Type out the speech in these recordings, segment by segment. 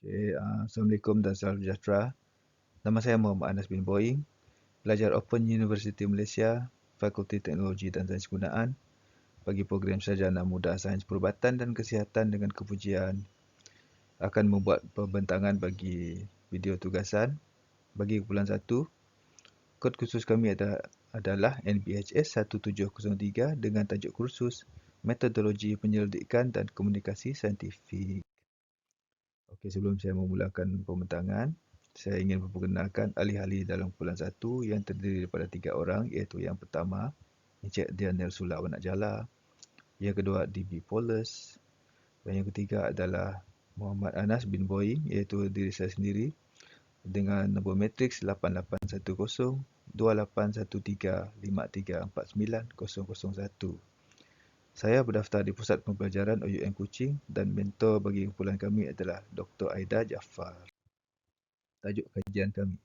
Assalamualaikum dan salam sejahtera. Nama saya Muhammad Anas bin Boeing, pelajar Open University Malaysia, Fakulti Teknologi dan Sains Gunaan, bagi program sarjana muda Sains Perubatan dan Kesihatan dengan kepujian akan membuat pembentangan bagi video tugasan bagi kumpulan 1. Kod kursus kami adalah NBHS 1703 dengan tajuk kursus Metodologi Penyelidikan dan Komunikasi Saintifik. Okey, sebelum saya memulakan pembentangan, saya ingin memperkenalkan ahli-ahli dalam kumpulan 1 yang terdiri daripada 3 orang, iaitu yang pertama, Encik Daniel Sula Wanak Jala, yang kedua DB Paulus, dan yang ketiga adalah Muhammad Anas bin Boeing, iaitu diri saya sendiri dengan nombor matriks 8810 28135349 001. Saya berdaftar di Pusat Pembelajaran OUM Kuching dan mentor bagi kumpulan kami adalah Dr. Aida Jaafar. Tajuk kajian kami: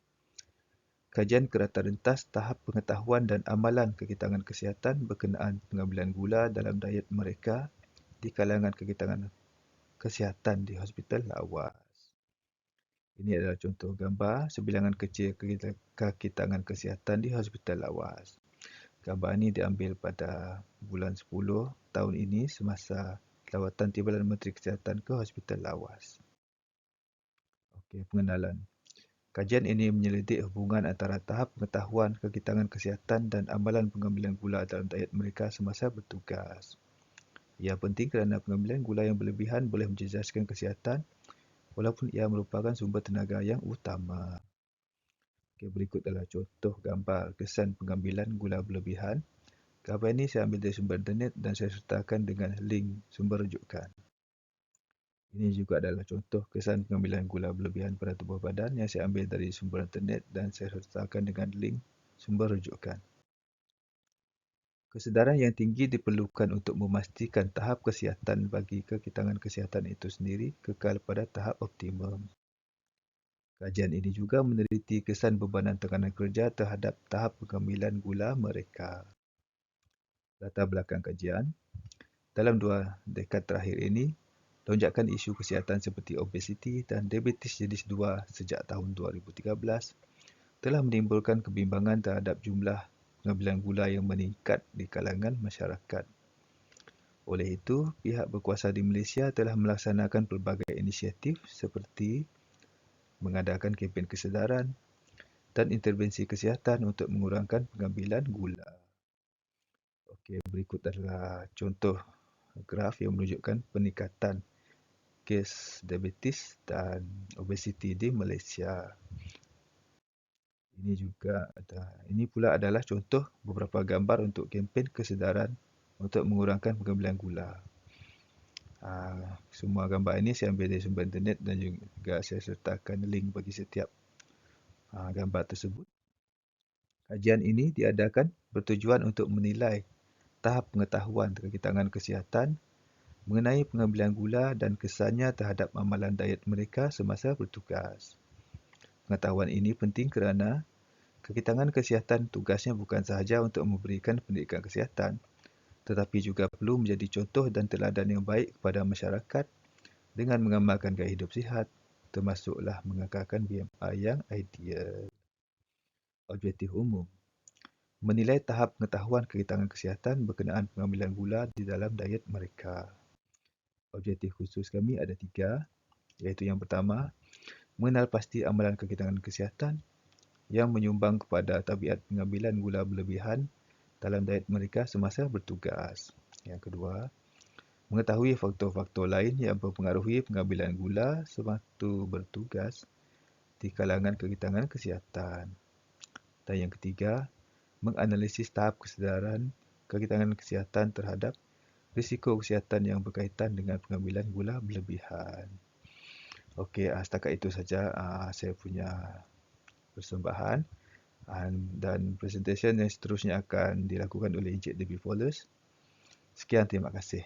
Kajian kerata rentas tahap pengetahuan dan amalan kekitangan kesihatan berkenaan pengambilan gula dalam diet mereka di kalangan kekitangan kesihatan di hospital lawas. Ini adalah contoh gambar sebilangan kecil kekitangan kesihatan di hospital lawas. Gambar ini diambil pada bulan 10 tahun ini semasa lawatan Timbalan Menteri Kesihatan ke hospital lawas. Okey, pengenalan. Kajian ini menyelidik hubungan antara tahap pengetahuan kekitangan kesihatan dan amalan pengambilan gula dalam diet mereka semasa bertugas. Ia penting kerana pengambilan gula yang berlebihan boleh menjejaskan kesihatan walaupun ia merupakan sumber tenaga yang utama. Okey, berikut adalah contoh gambar kesan pengambilan gula berlebihan. Gambar ini saya ambil dari sumber internet dan saya sertakan dengan link sumber rujukan. Ini juga adalah contoh kesan pengambilan gula berlebihan pada tubuh badan yang saya ambil dari sumber internet dan saya sertakan dengan link sumber rujukan. Kesedaran yang tinggi diperlukan untuk memastikan tahap kesihatan bagi kekitangan kesihatan itu sendiri kekal pada tahap optimum. Kajian ini juga meneliti kesan bebanan tekanan kerja terhadap tahap pengambilan gula mereka. Latar belakang kajian: dalam 2 dekad terakhir ini, lonjakan isu kesihatan seperti obesiti dan diabetes jenis 2 sejak tahun 2013 telah menimbulkan kebimbangan terhadap jumlah pengambilan gula yang meningkat di kalangan masyarakat. Oleh itu, pihak berkuasa di Malaysia telah melaksanakan pelbagai inisiatif seperti mengadakan kempen kesedaran dan intervensi kesihatan untuk mengurangkan pengambilan gula. Okey, berikut adalah contoh graf yang menunjukkan peningkatan kes diabetes dan obesiti di Malaysia. Ini pula adalah contoh beberapa gambar untuk kempen kesedaran untuk mengurangkan pengambilan gula. Semua gambar ini saya ambil dari sumber internet dan juga saya sertakan link bagi setiap gambar tersebut. Kajian ini diadakan bertujuan untuk menilai tahap pengetahuan kekitangan kesihatan mengenai pengambilan gula dan kesannya terhadap amalan diet mereka semasa bertugas. Pengetahuan ini penting kerana kekitangan kesihatan tugasnya bukan sahaja untuk memberikan pendidikan kesihatan, tetapi juga perlu menjadi contoh dan teladan yang baik kepada masyarakat dengan mengamalkan gaya hidup sihat, termasuklah mengekalkan BMI yang ideal. Objektif umum: menilai tahap pengetahuan kekitangan kesihatan berkenaan pengambilan gula di dalam diet mereka. Objektif khusus kami ada 3, iaitu yang pertama, mengenal pasti amalan kekitangan kesihatan yang menyumbang kepada tabiat pengambilan gula berlebihan dalam diet mereka semasa bertugas. Yang kedua, mengetahui faktor-faktor lain yang mempengaruhi pengambilan gula sewaktu bertugas di kalangan kekitangan kesihatan. Dan yang ketiga, menganalisis tahap kesedaran kekitangan kesihatan terhadap risiko kesihatan yang berkaitan dengan pengambilan gula berlebihan. Okey, setakat itu saja saya punya persembahan, dan presentation yang seterusnya akan dilakukan oleh Encik Debbie Paulus. Sekian, terima kasih.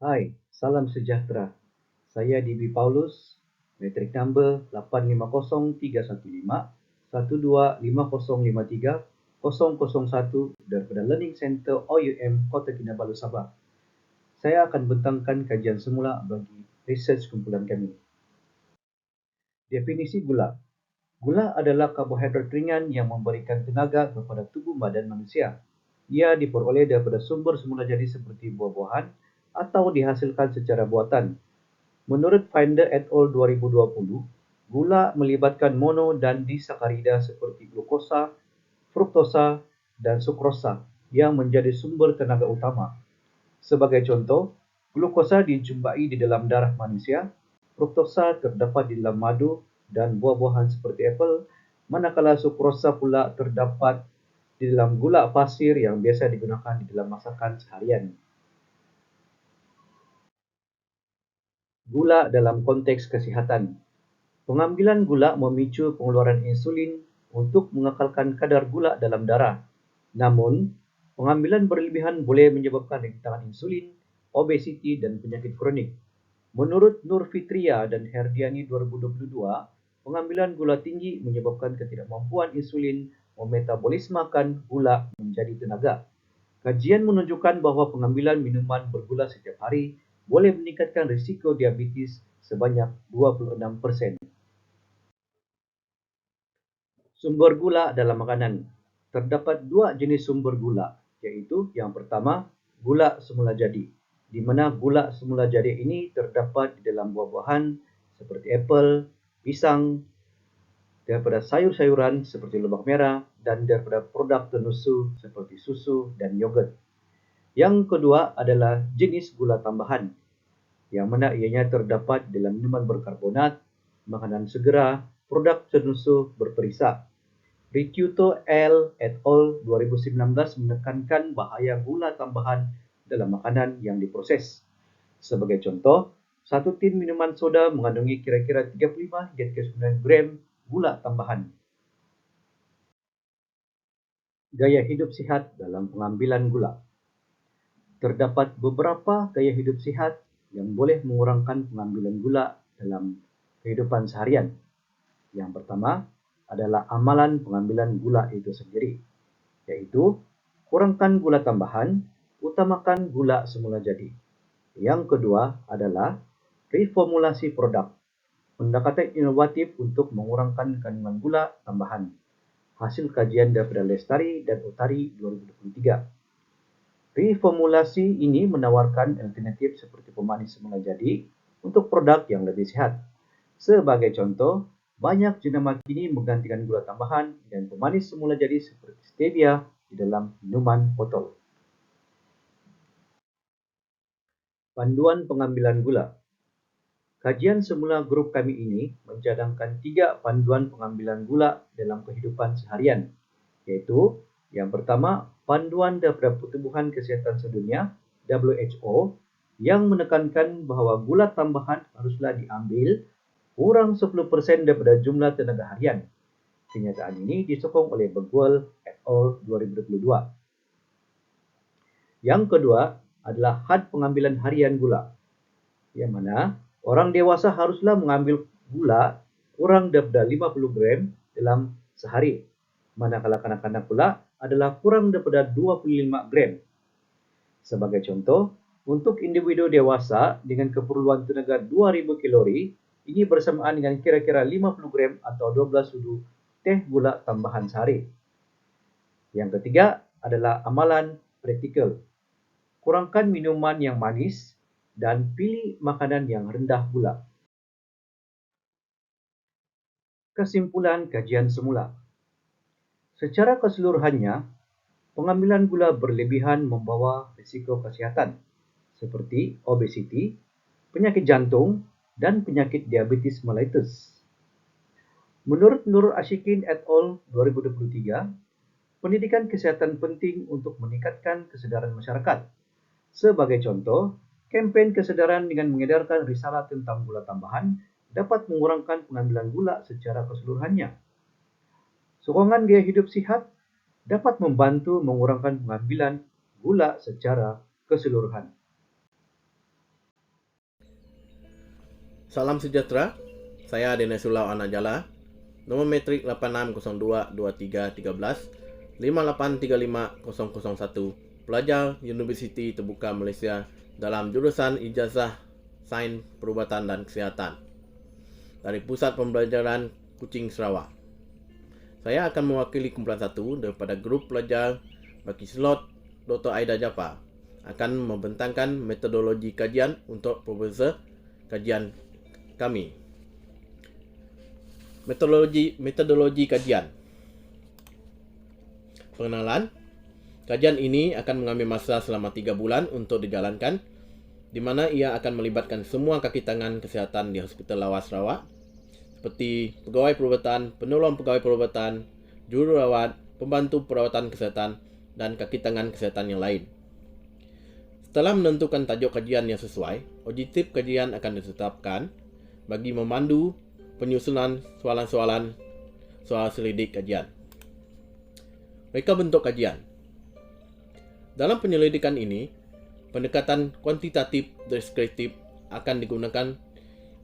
Hai, salam sejahtera. Saya DB Paulus, matrik number 85015125053001 daripada Learning Center OUM Kota Kinabalu, Sabah. saya akan bentangkan kajian semula bagi research kumpulan kami. Definisi gula. Gula adalah karbohidrat ringan yang memberikan tenaga kepada tubuh badan manusia. Ia diperoleh daripada sumber semula jadi seperti buah-buahan atau dihasilkan secara buatan. Menurut Finder et al. 2020, gula melibatkan mono dan disakarida seperti glukosa, fruktosa, dan sukrosa yang menjadi sumber tenaga utama. Sebagai contoh, glukosa dijumpai di dalam darah manusia, fruktosa terdapat di dalam madu dan buah-buahan seperti apel, manakala sukrosa pula terdapat di dalam gula pasir yang biasa digunakan di dalam masakan seharian. Gula dalam konteks kesihatan. Pengambilan gula memicu pengeluaran insulin untuk mengekalkan kadar gula dalam darah. Namun, pengambilan berlebihan boleh menyebabkan rintangan insulin, obesiti, dan penyakit kronik. Menurut Nur Fitria dan Herdiani 2022, pengambilan gula tinggi menyebabkan ketidakmampuan insulin memetabolismakan gula menjadi tenaga. Kajian menunjukkan bahawa pengambilan minuman bergula setiap hari boleh meningkatkan risiko diabetes sebanyak 26%. Sumber gula dalam makanan. Terdapat dua jenis sumber gula, iaitu yang pertama, gula semula jadi, di mana gula semula jadi ini terdapat di dalam buah-buahan seperti apel, pisang, daripada sayur-sayuran seperti lobak merah, dan daripada produk tenusu seperti susu dan yogurt. Yang kedua adalah jenis gula tambahan, yang mana ianya terdapat dalam minuman berkarbonat, makanan segera, produk tenusu berperisa. Ricciuto et al. 2019 menekankan bahaya gula tambahan dalam makanan yang diproses. Sebagai contoh, satu tin minuman soda mengandungi kira-kira 35 hingga 39 gram gula tambahan. Gaya hidup sihat dalam pengambilan gula. Terdapat beberapa gaya hidup sihat yang boleh mengurangkan pengambilan gula dalam kehidupan seharian. Yang pertama adalah amalan pengambilan gula itu sendiri, yaitu kurangkan gula tambahan, utamakan gula semula jadi. Yang kedua adalah reformulasi produk, pendekatan inovatif untuk mengurangkan kandungan gula tambahan. Hasil kajian daripada Lestari dan Utari 2023. Reformulasi ini menawarkan alternatif seperti pemanis semula jadi untuk produk yang lebih sihat. Sebagai contoh, banyak jenama kini menggantikan gula tambahan dan pemanis semula jadi seperti stevia di dalam minuman botol. Panduan pengambilan gula. Kajian semula grup kami ini mencadangkan 3 panduan pengambilan gula dalam kehidupan seharian, iaitu yang pertama, panduan daripada Pertubuhan Kesihatan Sedunia (WHO) yang menekankan bahawa gula tambahan haruslah diambil kurang 10% daripada jumlah tenaga harian. Kenyataan ini disokong oleh Bergwall et al. 2022. Yang kedua adalah had pengambilan harian gula, yang mana orang dewasa haruslah mengambil gula kurang daripada 50 gram dalam sehari, manakala kanak-kanak pula adalah kurang daripada 25 gram. Sebagai contoh, untuk individu dewasa dengan keperluan tenaga 2000 kalori, ini bersamaan dengan kira-kira 50 gram atau 12 sudu teh gula tambahan sehari. Yang ketiga adalah amalan praktikal. Kurangkan minuman yang manis dan pilih makanan yang rendah gula. Kesimpulan kajian semula. Secara keseluruhannya, pengambilan gula berlebihan membawa risiko kesihatan seperti obesiti, penyakit jantung, dan penyakit diabetes mellitus. Menurut Nur Ashikin et al. 2023, pendidikan kesihatan penting untuk meningkatkan kesedaran masyarakat. Sebagai contoh, kempen kesedaran dengan mengedarkan risalah tentang gula tambahan dapat mengurangkan pengambilan gula secara keseluruhannya. Sokongan gaya hidup sihat dapat membantu mengurangkan pengambilan gula secara keseluruhan. Salam sejahtera, saya Denesulau Anajala, nomor metrik 86022313, 58350001, pelajar Universiti Terbuka Malaysia dalam jurusan Ijazah Sains Perubatan dan Kesihatan dari Pusat Pembelajaran Kuching, Sarawak. Saya akan mewakili kumpulan 1 daripada grup pelajar bagi slot Dr. Aida Jafar akan membentangkan metodologi kajian untuk proposal kajian kami. Metodologi kajian. Pengenalan. Kajian ini akan mengambil masa selama 3 bulan untuk dijalankan, di mana ia akan melibatkan semua kaki tangan kesihatan di Hospital Lawas Sarawak, seperti pegawai perubatan, penolong pegawai perubatan, jururawat, pembantu perawatan kesihatan, dan kaki tangan kesihatan yang lain. Setelah menentukan tajuk kajian yang sesuai, objektif kajian akan ditetapkan bagi memandu penyusunan soalan selidik kajian. Reka bentuk kajian. Dalam penyelidikan ini, pendekatan kuantitatif deskriptif akan digunakan,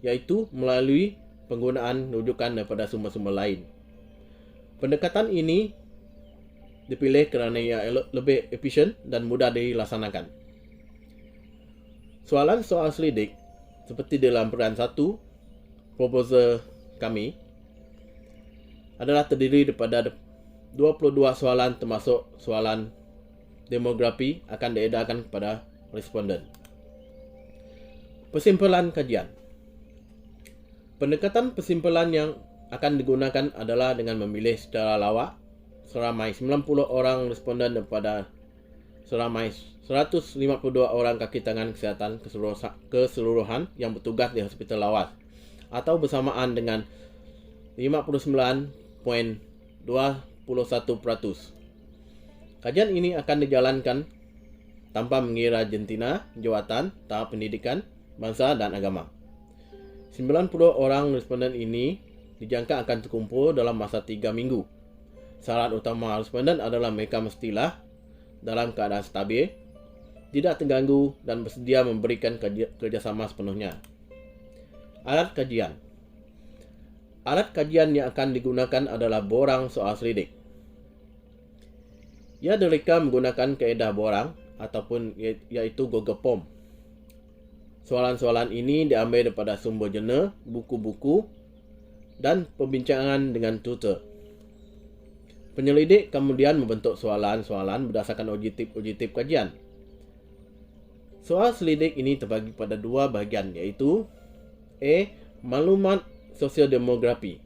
yaitu melalui penggunaan rujukan daripada sumber-sumber lain. Pendekatan ini dipilih kerana ia lebih efisien dan mudah dilaksanakan. Soalan-soal selidik seperti dalam peran 1 proposal kami adalah terdiri daripada 22 soalan termasuk soalan demografi akan diedarkan kepada responden. Persimpulan kajian. Pendekatan persimpulan yang akan digunakan adalah dengan memilih secara lawak seramai 90 orang responden daripada seramai 152 orang kaki tangan kesihatan keseluruhan yang bertugas di Hospital Lawas, atau bersamaan dengan 59.21%. Kajian ini akan dijalankan tanpa mengira jentina, jawatan, tahap pendidikan, bangsa dan agama. 90 orang responden ini dijangka akan terkumpul dalam masa 3 minggu. Syarat utama responden adalah mereka mestilah dalam keadaan stabil, tidak terganggu dan bersedia memberikan kerjasama sepenuhnya. Alat kajian. Alat kajian yang akan digunakan adalah borang soal selidik. Ia direka menggunakan kaedah borang ataupun iaitu Google Form. Soalan-soalan ini diambil daripada sumber jurnal, buku-buku dan perbincangan dengan tutor. Penyelidik kemudian membentuk soalan-soalan berdasarkan objektif kajian. Soal selidik ini terbagi pada 2 bahagian, iaitu A. Maklumat sosiodemografi,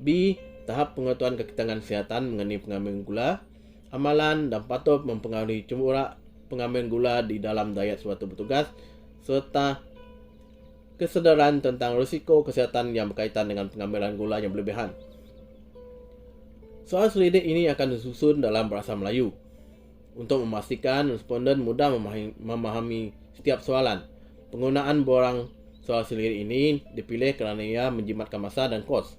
B. Tahap pengetahuan kaki tangan kesihatan mengenai pengambilan gula, amalan dan patut mempengaruhi corak pengambilan gula di dalam diet suatu petugas, serta kesedaran tentang risiko kesihatan yang berkaitan dengan pengambilan gula yang berlebihan. Soal selidik ini akan disusun dalam bahasa Melayu untuk memastikan responden mudah memahami setiap soalan. Penggunaan borang soal selidik ini dipilih kerana ia menjimatkan masa dan kos.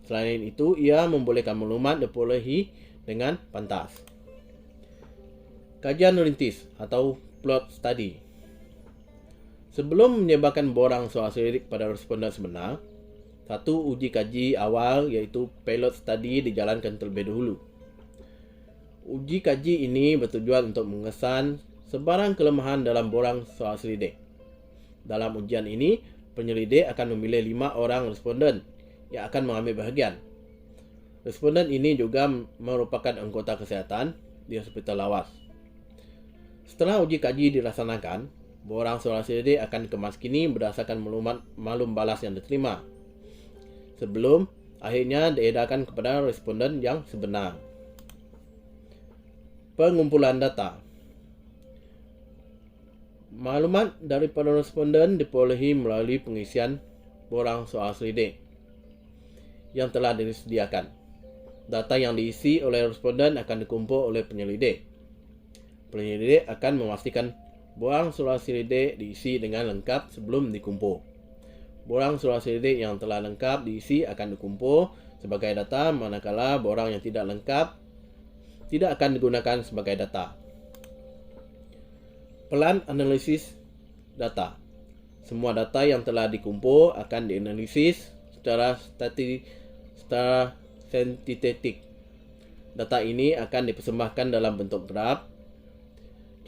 Selain itu, ia membolehkan maklumat diperolehi dengan pantas. Kajian rintis atau plot study. Sebelum menyebarkan borang soal selidik pada responden sebenar, satu uji kaji awal iaitu pilot study dijalankan terlebih dahulu. Uji kaji ini bertujuan untuk mengesan sebarang kelemahan dalam borang soal selidik. Dalam ujian ini, penyelidik akan memilih 5 orang responden yang akan mengambil bahagian. Responden ini juga merupakan anggota kesihatan di Hospital Lawas. Setelah uji kaji dilaksanakan, borang soal selidik akan dikemaskini berdasarkan maklum balas yang diterima, sebelum akhirnya diedarkan kepada responden yang sebenar. Pengumpulan data. Maklumat daripada responden diperolehi melalui pengisian borang soal selidik yang telah disediakan. Data yang diisi oleh responden akan dikumpul oleh penyelidik. Penyelidik akan memastikan borang soal selidik diisi dengan lengkap sebelum dikumpul. Borang soal selidik yang telah lengkap diisi akan dikumpul sebagai data, manakala borang yang tidak lengkap tidak akan digunakan sebagai data. Pelan analisis data. Semua data yang telah dikumpul akan dianalisis secara sintetik. Data ini akan dipersembahkan dalam bentuk graf,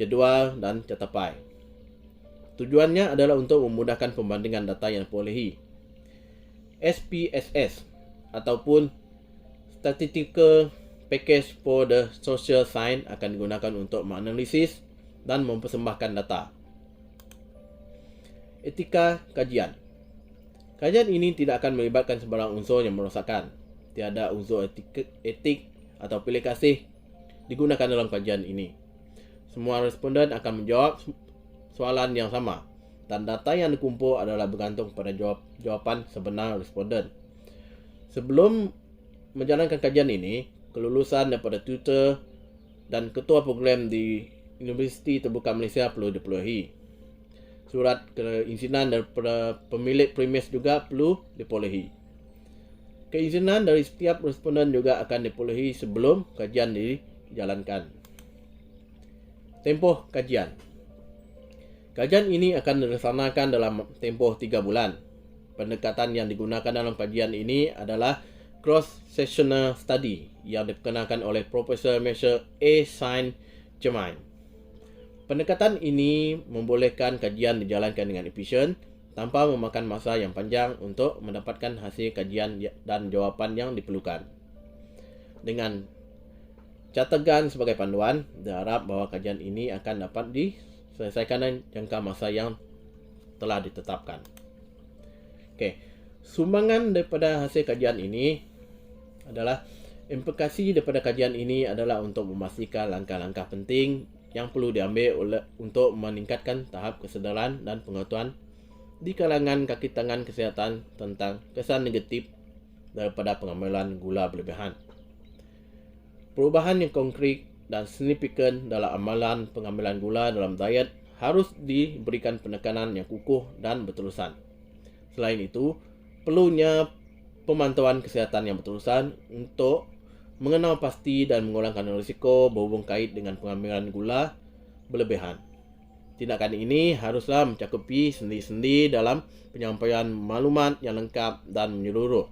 jadual dan catapai. Tujuannya adalah untuk memudahkan pembandingan data yang diperolehi. SPSS ataupun Statistical Package for the Social Science akan digunakan untuk menganalisis dan mempersembahkan data. Etika kajian. Kajian ini tidak akan melibatkan sembarang unsur yang merosakkan. Tiada unsur etik atau pilih kasih digunakan dalam kajian ini. Semua responden akan menjawab soalan yang sama dan data yang dikumpul adalah bergantung pada jawapan sebenar responden. Sebelum menjalankan kajian ini, kelulusan daripada tutor dan ketua program di Universiti Terbuka Malaysia perlu diperolehi. Surat keizinan daripada pemilik premis juga perlu diperolehi. Keizinan dari setiap responden juga akan diperolehi sebelum kajian dijalankan. Tempoh kajian. Kajian ini akan dilaksanakan dalam tempoh 3 bulan. Pendekatan yang digunakan dalam kajian ini adalah cross-sectional study yang diperkenalkan oleh Profesor Marshall A. Saint-Germain. Pendekatan ini membolehkan kajian dijalankan dengan efisien tanpa memakan masa yang panjang untuk mendapatkan hasil kajian dan jawapan yang diperlukan. Dengan catatan sebagai panduan, diharap bahawa kajian ini akan dapat diselesaikan dalam jangka masa yang telah ditetapkan. Sumbangan daripada hasil kajian ini adalah implikasi daripada kajian ini adalah untuk memastikan langkah-langkah penting yang perlu diambil untuk meningkatkan tahap kesedaran dan pengetahuan di kalangan kaki tangan kesihatan tentang kesan negatif daripada pengambilan gula berlebihan. Perubahan yang konkret dan signifikan dalam amalan pengambilan gula dalam diet harus diberikan penekanan yang kukuh dan berterusan. Selain itu, perlunya pemantauan kesihatan yang berterusan untuk mengenal pasti dan mengurangkan risiko berhubung kait dengan pengambilan gula berlebihan. Tindakan ini haruslah mencakupi sendi-sendi dalam penyampaian maklumat yang lengkap dan menyeluruh,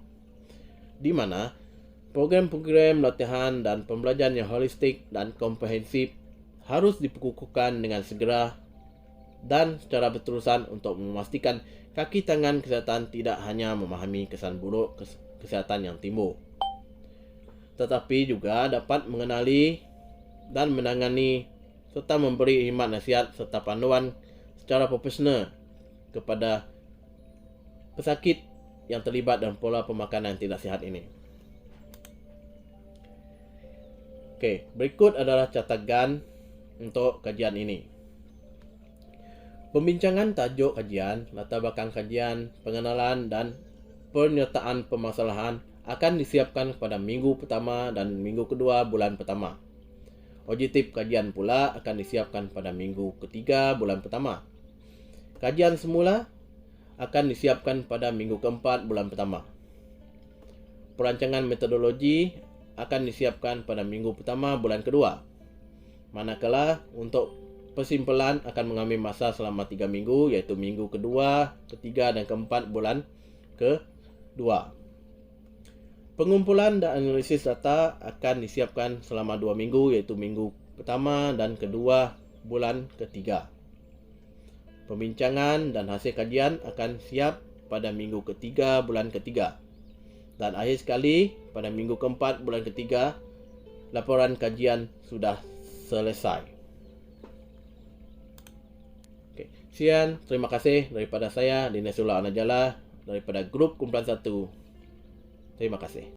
di mana program-program latihan dan pembelajaran yang holistik dan komprehensif harus diperkukuhkan dengan segera dan secara berterusan untuk memastikan kaki tangan kesihatan tidak hanya memahami kesan buruk kesihatan yang timbul, tetapi juga dapat mengenali dan menangani serta memberi khidmat nasihat serta panduan secara profesional kepada pesakit yang terlibat dalam pola pemakanan tidak sihat ini. Berikut adalah catatan untuk kajian ini. Pembincangan tajuk kajian, latar belakang kajian, pengenalan dan pernyataan permasalahan akan disiapkan pada minggu pertama dan minggu kedua bulan pertama. Objektif kajian pula akan disiapkan pada minggu ketiga bulan pertama. Kajian semula akan disiapkan pada minggu keempat bulan pertama. Perancangan metodologi akan disiapkan pada minggu pertama bulan kedua. Manakala untuk persimpulan akan mengambil masa selama 3 minggu, iaitu minggu kedua, ketiga dan keempat bulan kedua. Pengumpulan dan analisis data akan disiapkan selama 2 minggu, iaitu minggu pertama dan kedua bulan ketiga. Pembincangan dan hasil kajian akan siap pada minggu ketiga bulan ketiga. Dan akhir sekali, pada minggu keempat bulan ketiga, laporan kajian sudah selesai. Sekian, terima kasih daripada saya, Dinesullah Anajala, daripada grup kumpulan 1. Terima kasih.